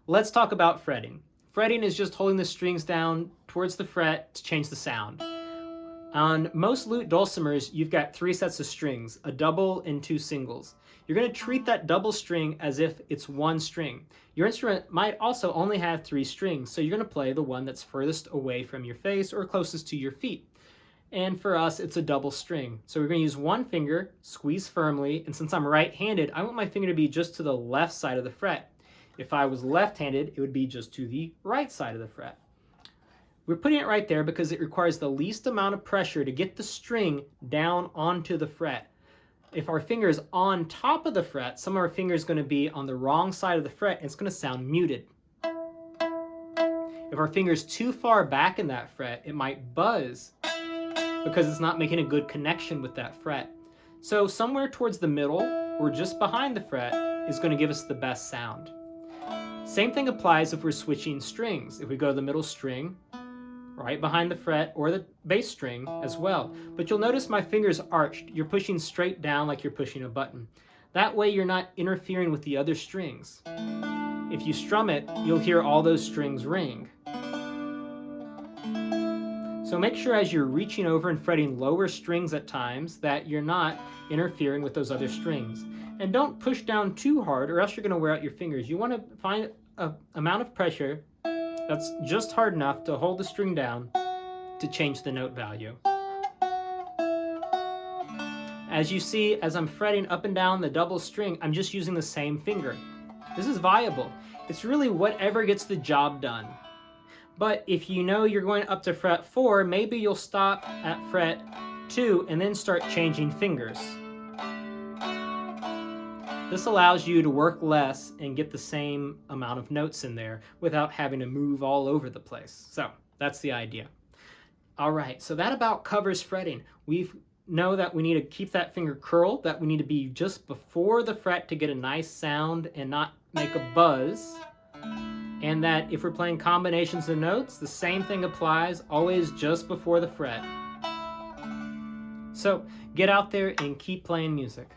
Let's talk about fretting. Fretting is just holding the strings down towards the fret to change the sound. On most lute dulcimers, you've got 3 sets of strings, a double and 2 singles. You're going to treat that double string as if it's 1 string. Your instrument might also only have 3 strings, so you're going to play the one that's furthest away from your face or closest to your feet. And for us, it's a double string. So we're going to use one finger, squeeze firmly, and since I'm right-handed, I want my finger to be just to the left side of the fret. If I was left-handed, it would be just to the right side of the fret. We're putting it right there because it requires the least amount of pressure to get the string down onto the fret. If our finger is on top of the fret, some of our finger is going to be on the wrong side of the fret, and it's going to sound muted. If our finger is too far back in that fret, it might buzz because it's not making a good connection with that fret. So somewhere towards the middle or just behind the fret is going to give us the best sound. Same thing applies if we're switching strings. If we go to the middle string, right behind the fret, or the bass string as well. But you'll notice my finger's arched. You're pushing straight down like you're pushing a button. That way you're not interfering with the other strings. If you strum it, you'll hear all those strings ring. So make sure as you're reaching over and fretting lower strings at times that you're not interfering with those other strings. And don't push down too hard or else you're going to wear out your fingers. You want to find an amount of pressure that's just hard enough to hold the string down to change the note value. As you see, as I'm fretting up and down the double string, I'm just using the same finger. This is viable. It's really whatever gets the job done. But if you know you're going up to fret 4, maybe you'll stop at fret 2 and then start changing fingers. This allows you to work less and get the same amount of notes in there without having to move all over the place. So that's the idea. All right, so that about covers fretting. We know that we need to keep that finger curled, that we need to be just before the fret to get a nice sound and not make a buzz. And that if we're playing combinations of notes, the same thing applies, always just before the fret. So get out there and keep playing music.